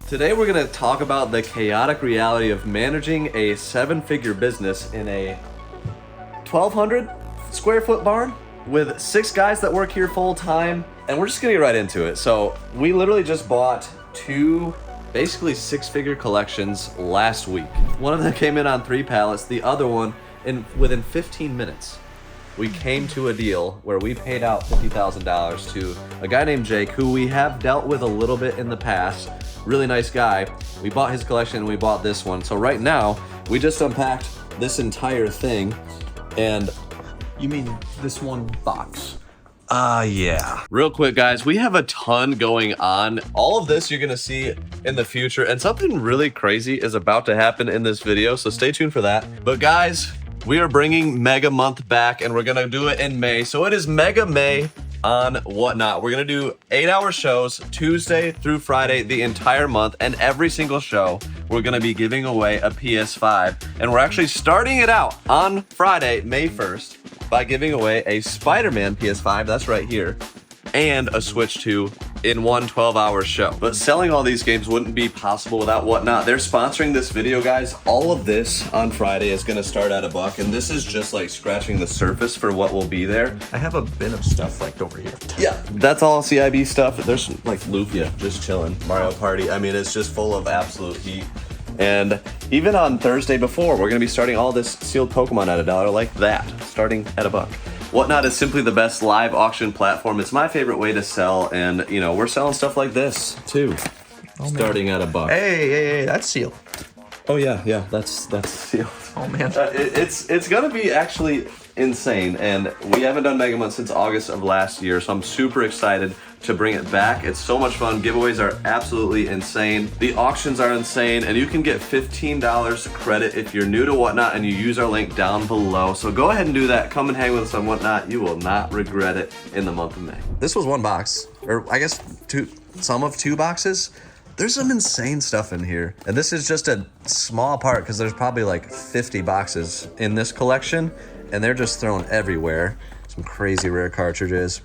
Today we're going to talk about the chaotic reality of managing a 7-figure business in a 1,200 square foot barn with 6 guys that work here full time, and we're just going to get right into it. So we literally just bought 2 basically 6-figure collections last week. One of them came in on 3 pallets, the other one within 15 minutes. We came to a deal where we paid out $50,000 to a guy named Jake, who we have dealt with a little bit in the past. Really nice guy. We bought his collection and we bought this one. So right now, we just unpacked this entire thing. And you mean this one box? Yeah. Real quick, guys, we have a ton going on. All of this you're gonna see in the future, and something really crazy is about to happen in this video, so stay tuned for that. But guys, we are bringing Mega Month back, and we're gonna do it in May. So it is Mega May on Whatnot. We're gonna do 8-hour shows Tuesday through Friday the entire month, and every single show we're gonna be giving away a PS5. And we're actually starting it out on Friday, May 1st, by giving away a Spider-Man PS5, that's right here, and a Switch 2 in one 12-hour show. But selling all these games wouldn't be possible without Whatnot. They're sponsoring this video, guys. All of this on Friday is gonna start at $1, and this is just like scratching the surface for what will be there. I have a bin of stuff like over here. Yeah, that's all CIB stuff. There's like Lufia just chilling. Mario Party, I mean, it's just full of absolute heat. And even on Thursday before, we're gonna be starting all this sealed Pokemon at $1 like that, starting at $1. Whatnot is simply the best live auction platform. It's my favorite way to sell, and you know, we're selling stuff like this too, starting at $1. Hey, that's sealed. Oh yeah, that's sealed. Oh man, it's gonna be actually insane, and we haven't done Mega Month since August of last year, so I'm super excited to bring it back. It's so much fun. Giveaways are absolutely insane. The auctions are insane, and you can get $15 credit if you're new to Whatnot and you use our link down below. So go ahead and do that. Come and hang with us on Whatnot. You will not regret it in the month of May. This was one box, or I guess some of 2 boxes. There's some insane stuff in here. And this is just a small part because there's probably like 50 boxes in this collection, and they're just thrown everywhere. Some crazy rare cartridges.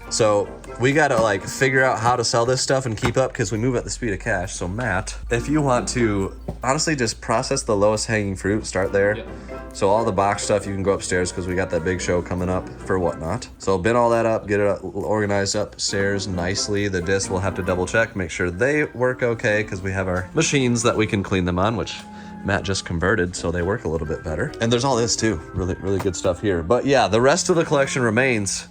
So we gotta like figure out how to sell this stuff and keep up because we move at the speed of cash. So Matt, if you want to honestly just process the lowest hanging fruit, start there. Yep. So all the box stuff, you can go upstairs because we got that big show coming up for Whatnot. So bin all that up, get it organized upstairs nicely. The discs we'll have to double check, make sure they work okay because we have our machines that we can clean them on, which Matt just converted, so they work a little bit better. And there's all this too, really good stuff here. But yeah, the rest of the collection remains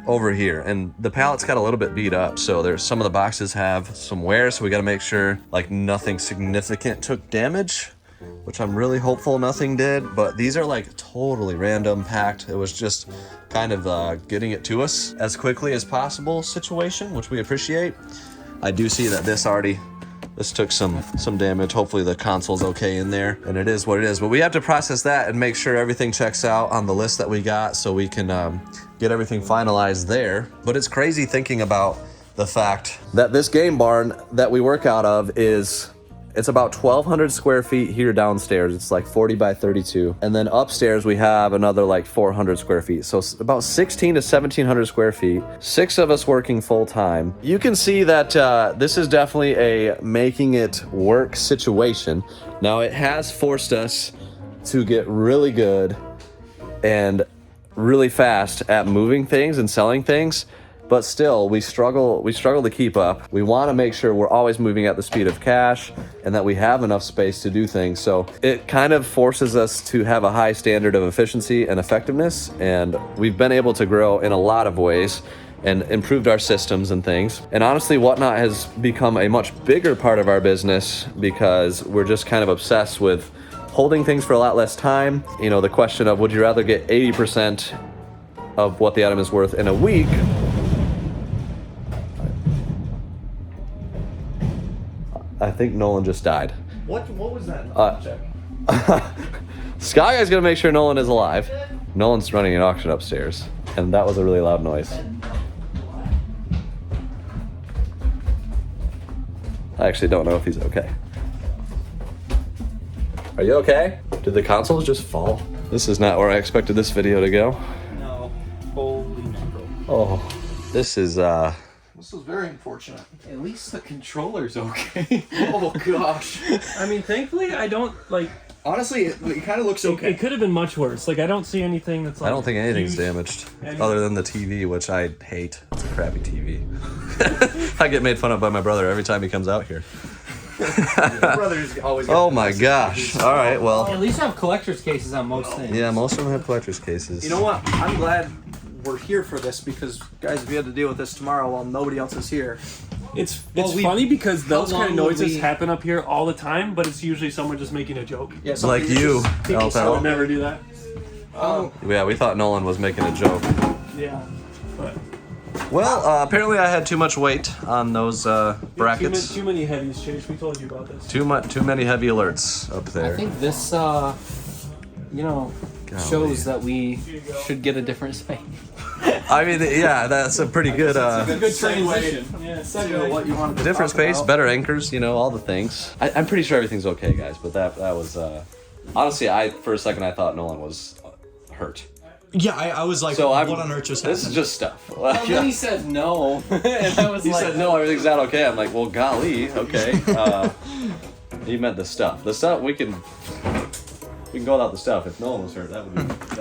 over here, and the pallet's got a little bit beat up, so there's some of the boxes have some wear, so we got to make sure like nothing significant took damage, which I'm really hopeful nothing did. But these are like totally random packed. It was just kind of getting it to us as quickly as possible situation, which we appreciate. I do see that this took some damage. Hopefully the console's okay in there, and it is what it is. But we have to process that and make sure everything checks out on the list that we got so we can get everything finalized there. But it's crazy thinking about the fact that this game barn that we work out of it's about 1,200 square feet here downstairs. It's like 40 by 32. And then upstairs we have another like 400 square feet. So about 16 to 1,700 square feet, 6 of us working full time. You can see that this is definitely a making it work situation. Now it has forced us to get really good and really fast at moving things and selling things. But still, we struggle to keep up. We want to make sure we're always moving at the speed of cash and that we have enough space to do things. So it kind of forces us to have a high standard of efficiency and effectiveness. And we've been able to grow in a lot of ways and improved our systems and things. And honestly, Whatnot has become a much bigger part of our business because we're just kind of obsessed with holding things for a lot less time. You know, the question of would you rather get 80% of what the item is worth in a week, I think Nolan just died. What was that? Sky Guy's gonna make sure Nolan is alive. Nolan's running an auction upstairs, and that was a really loud noise. I actually don't know if he's okay. Are you okay? Did the consoles just fall? This is not where I expected this video to go. No. Holy mackerel. Oh, this is This is very unfortunate. At least the controller's okay. Oh gosh. I mean, thankfully, I don't like. Honestly, it kind of looks okay. It could have been much worse. Like, I don't see anything that's like. I don't think anything's huge. damaged, other than the TV, which I hate. It's a crappy TV. I get made fun of by my brother every time he comes out here. Brothers always. Oh my gosh! All right, well, At least have collector's cases on most things. yeah, most of them have collector's cases. You know what? I'm glad we're here for this because, guys, if you had to deal with this tomorrow while nobody else is here, It's Well, funny because those how kind of long would noises we- happen up here all the time, but it's usually someone just making a joke. yeah, Like you, I Alpal. would never do that. Yeah, we thought Nolan was making a joke. Yeah. But Well, apparently I had too much weight on those brackets. Too many heavies, Chase. We told you about this. Too many heavy alerts up I there. think this, shows that we should get a different space. I mean, yeah, that's a pretty good. Good transition. Yeah, to what you wanted to Different talk space, about. better anchors, all the things. I'm pretty sure everything's okay, guys. But that was honestly, for a second I thought Nolan was hurt. Yeah, I was like, So what on earth just happened? This is just stuff. And then he said no. And I was He like, said no, everything's not okay. I'm like, well, golly, okay. He meant the stuff. The stuff we can go without the stuff. If Nolan was hurt, that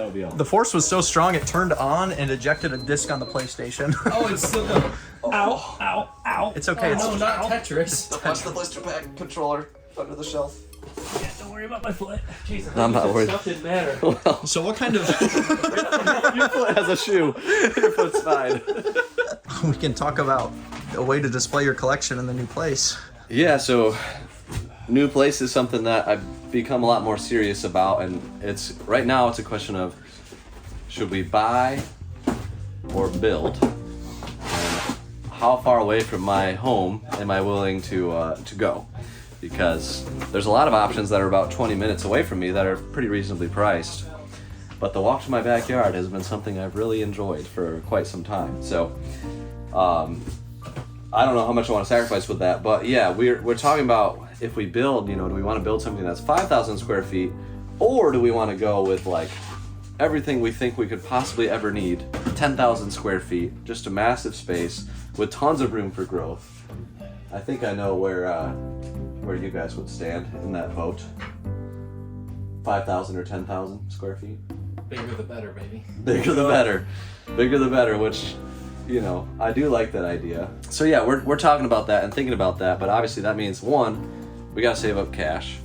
would be all. The force was so strong it turned on and ejected a disc on the PlayStation. oh, it's still going. Ow, ow, ow. It's okay. Oh, It's no, not Tetris. Watch the blister pack controller under the shelf. Yeah, don't worry about my foot. Jeez, I'm not worried. Stuff didn't matter. So what kind of? Your foot has a shoe. Your foot's fine. We can talk about a way to display your collection in the new place. Yeah, so new place is something that I've become a lot more serious about, and right now it's a question of should we buy or build? And how far away from my home am I willing to go? Because there's a lot of options that are about 20 minutes away from me that are pretty reasonably priced. But the walk to my backyard has been something I've really enjoyed for quite some time. So I don't know how much I want to sacrifice with that, but yeah, we're talking about if we build, do we want to build something that's 5,000 square feet, or do we want to go with like everything we think we could possibly ever need, 10,000 square feet, just a massive space with tons of room for growth? I think I know where you guys would stand in that vote. 5,000 or 10,000 square feet. Bigger the better, baby. Bigger the better. Bigger the better, which, I do like that idea. So yeah, we're talking about that and thinking about that, but obviously that means, one, we gotta save up cash.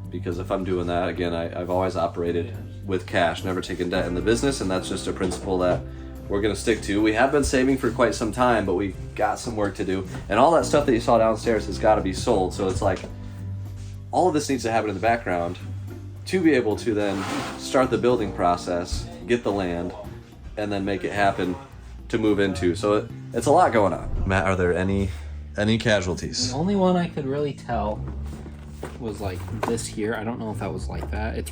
Because if I'm doing that, again, I've always operated with cash, never taken debt in the business, and that's just a principle that we're gonna stick to. We have been saving for quite some time, but we got some work to do. And all that stuff that you saw downstairs has gotta be sold, so it's like, all of this needs to happen in the background to be able to then start the building process, get the land, and then make it happen to move into. So it's a lot going on. Matt, are there any casualties? The only one I could really tell was like this here. I don't know if that was like that. It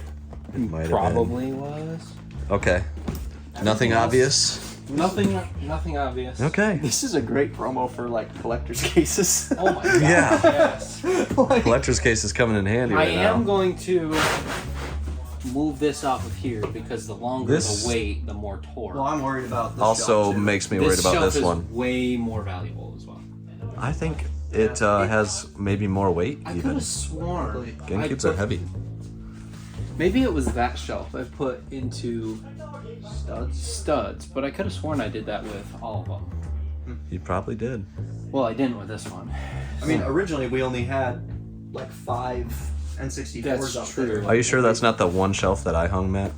Might have probably was. been. Okay. Nothing else? obvious? Nothing obvious. Okay. This is a great promo for like collector's cases. Oh my god. Yeah. Yes. Collector's case is coming in handy I right am now. going to move this off of here because the longer This- the weight, the more torque. Well, I'm worried about this. Also shelf, too. makes me worried this about shelf this is one. way more valuable as well. I think it has maybe more weight I could even. have sworn. GameCubes I are put- heavy. Maybe it was that shelf I put into studs, but I could have sworn I did that with all of them. You probably did. Well, I didn't with this one. I mean, originally we only had like 5 N64s That's up true. there. Are you sure that's not the one shelf that I hung, Matt?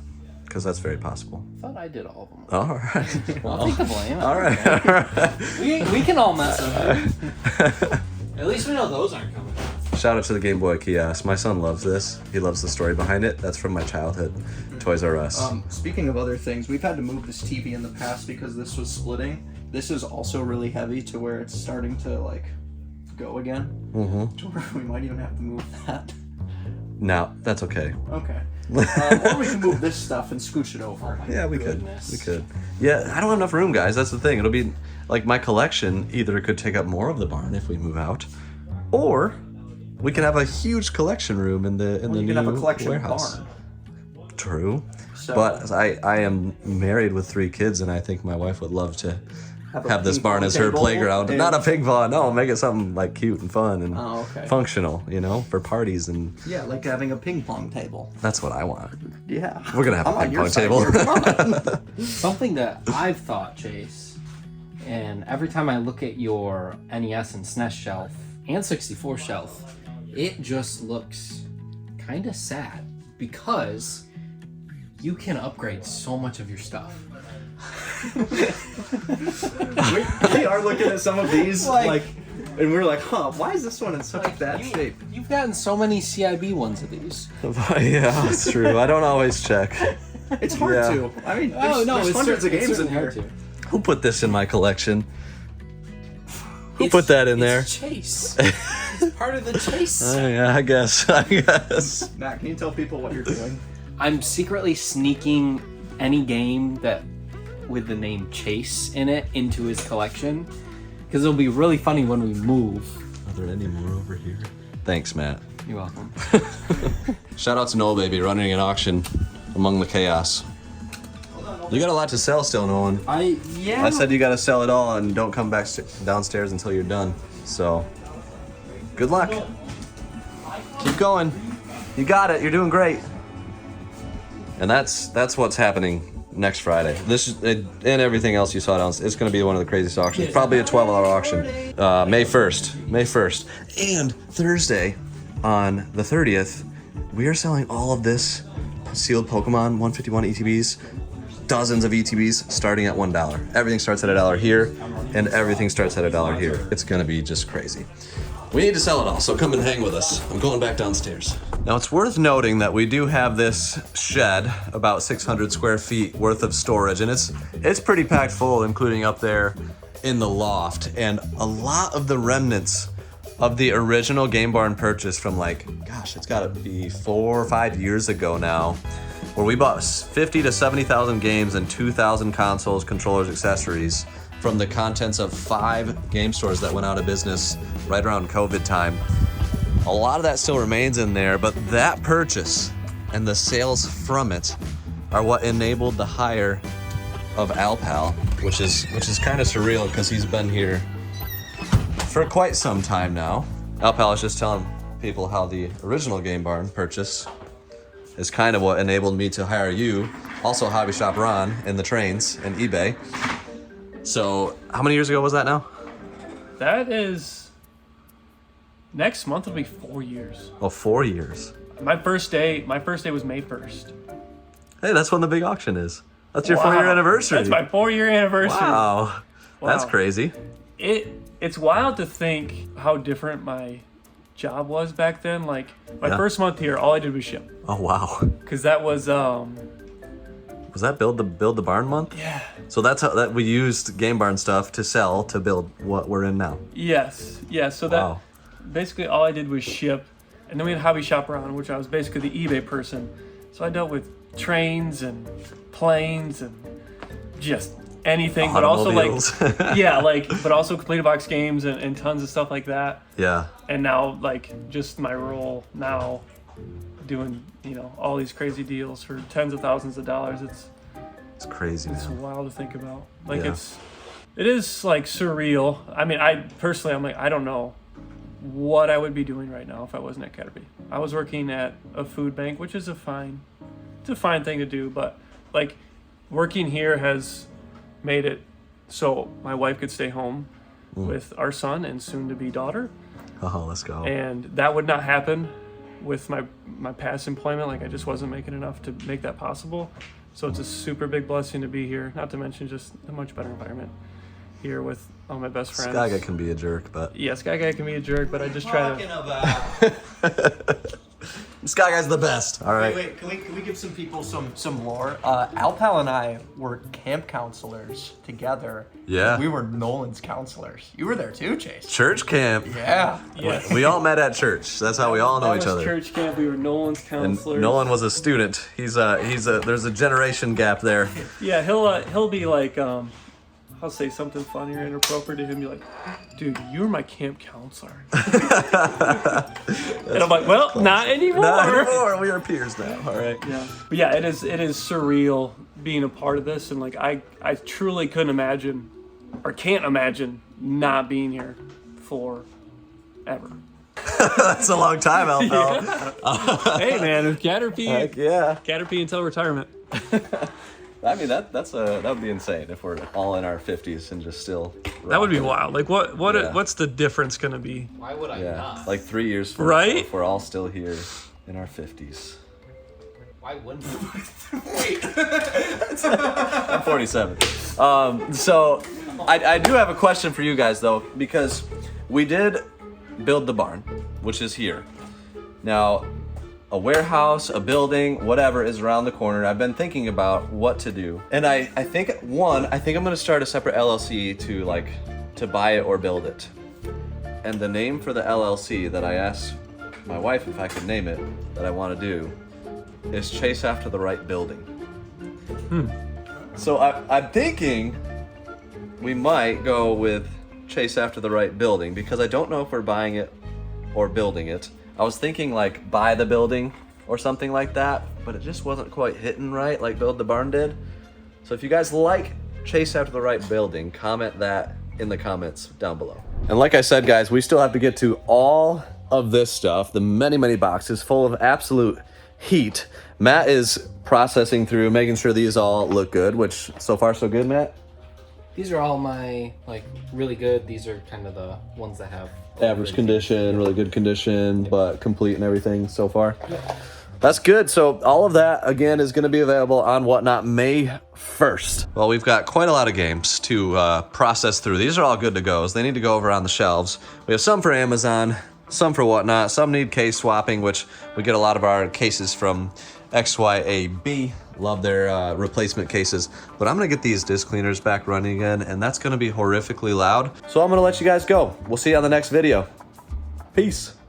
Because that's very possible. I thought I did all of them. All right. I'll take the blame. All right. All right. We can all mess up. At least we know those aren't coming. Shout out to the Game Boy kiosk. My son loves this. He loves the story behind it. That's from my childhood. Toys R Us. Speaking of other things, we've had to move this TV in the past because this was splitting. This is also really heavy to where it's starting to like go again. Mm-hmm. To where we might even have to move that. No, that's okay. Okay. Or we can move this stuff and scooch it over. Yeah, we Goodness. could. We could. Yeah, I don't have enough room, guys. That's the thing. It'll be like my collection either could take up more of the barn if we move out, or we can have a huge collection room in the You new can have a collection warehouse. barn. True. So- But I am married with 3 kids, and I think my wife would love to have this ping barn pong as her table playground. and- Not a ping pong. No, make it something like cute and fun and Oh, okay. functional, you know, for parties, and Yeah, like having a ping pong table. that's what I want. Yeah. We're gonna have I'm a on ping your pong side table. here. Come on. Something that I've thought, Chase, and every time I look at your NES and SNES shelf and 64 shelf, it just looks kind of sad because you can upgrade so much of your stuff. We are looking at some of these, like, and we're like, huh, why is this one in such bad shape? You've gotten so many CIB ones of these. Yeah, it's true. I don't always check. It's hard Yeah. to. I mean, there's hundreds of games in here. Who put this in my collection? Who put that in there? It's Chase. It's part of the Chase. Yeah, I guess. Matt, can you tell people what you're doing? I'm secretly sneaking any game that with the name Chase in it into his collection because it'll be really funny when we move. Are there any more over here? Thanks, Matt. You're welcome. Shout out to Noel, baby, running an auction among the chaos. You got a lot to sell still, Nolan. I said you got to sell it all and don't come back downstairs until you're done. So, good luck. Keep going. You got it. You're doing great. And that's what's happening next Friday. This is, and everything else you saw down. It's going to be one of the craziest auctions. Probably a 12-hour auction. May 1st. And Thursday, on the 30th, we are selling all of this sealed Pokemon 151 ETBs. Dozens of ETBs starting at $1. Everything starts at $1 here, and everything starts at $1 here. It's gonna be just crazy. We need to sell it all, so come and hang with us. I'm going back downstairs. Now it's worth noting that we do have this shed, about 600 square feet worth of storage, and it's pretty packed full, including up there in the loft, and a lot of the remnants of the original Game Barn purchase from it's gotta be 4 or 5 years ago now, where we bought 50 to 70,000 games and 2,000 consoles, controllers, accessories from the contents of 5 game stores that went out of business right around COVID time. A lot of that still remains in there, but that purchase and the sales from it are what enabled the hire of Alpal, which is kind of surreal because he's been here for quite some time now. Alpal is just telling people how the original Game Barn purchase is kind of what enabled me to hire you, also Hobby Shop Ron, in the trains and eBay. So, how many years ago was that now? That is. Next month will be 4 years. Oh, 4 years. My first day was May 1st. Hey, that's when the big auction is. That's your 4-year anniversary. That's my 4-year anniversary. Wow. That's crazy. It's wild to think how different my job was back then. Like my first month here, all I did was ship. Oh wow. Cause that was Was that build the barn month? yeah. So that's how that we used Game Barn stuff to sell to build what we're in now. Yes. Yeah. So that Wow. basically all I did was ship, and then we had Hobby Shop Around, which I was basically the eBay person. So I dealt with trains and planes and just anything, but also Automobiles. but also completed box games and tons of stuff like that. Yeah. And now just my role now doing all these crazy deals for tens of thousands of dollars. It's crazy, It's man. wild to think about. Yeah. It is surreal. I mean, I don't know what I would be doing right now if I wasn't at CATRP. I was working at a food bank, which is a fine thing to do, but working here has made it so my wife could stay home with our son and soon to be daughter. Oh, let's go. And that would not happen with my past employment. I just wasn't making enough to make that possible. So it's a super big blessing to be here, not to mention just a much better environment here with all my best friends. Sky Guy can be a jerk, but Yeah, Sky Guy can be a jerk, but I just try to... Sky Guy's the best. All right. Wait, can we give some people some lore? Alpal and I were camp counselors together. Yeah. We were Nolan's counselors. You were there too, Chase. Church camp. Yeah. Yes. We all met at church. That's how we all know That each was other. church camp. We were Nolan's And counselors. Nolan was a student. There's a generation gap there. Yeah, he'll be I'll say something funny or inappropriate to him. Be like, dude, you were my camp counselor. And I'm like, well, not anymore. Not anymore. We are peers now. All right. Yeah, but yeah, it is surreal being a part of this, and I truly couldn't imagine or can't imagine not being here forever. That's a long time, Alfel. Hey man, CATRP, Heck yeah. CATRP until retirement. I mean, that would be insane if we're all in our 50s and just still. That would be rocking it. wild. Like Yeah. what's the difference gonna be? Why would I Yeah, not? like 3 years from Right? now, if we're all still here in our 50s. Why wouldn't I'm 47. So I do have a question for you guys though, because we did build the barn, which is here. Now, a warehouse, a building, whatever is around the corner. I've been thinking about what to do. And I think I'm gonna start a separate LLC to buy it or build it. And the name for the LLC that I asked my wife if I could name it, that I wanna do, is Chase After the Right Building. So I'm thinking we might go with Chase After the Right Building, because I don't know if we're buying it or building it. I was thinking like buy the building or something like that, but it just wasn't quite hitting right like Build the Barn did. So if you guys like Chase After the Right Building, comment that in the comments down below. And like I said, guys, we still have to get to all of this stuff, the many boxes full of absolute heat. Matt is processing through, making sure these all look good, which so far so good, Matt? These are all my, like, really good. These are kind of the ones that have Average condition, really good condition, but complete and everything so far. That's good. So all of that, again, is going to be available on Whatnot May 1st. Well, we've got quite a lot of games to process through. These are all good to go. So they need to go over on the shelves. We have some for Amazon, some for Whatnot. Some need case swapping, which we get a lot of our cases from XYAB. Love their replacement cases. But I'm going to get these disc cleaners back running again, and that's going to be horrifically loud. So I'm going to let you guys go. We'll see you on the next video. Peace.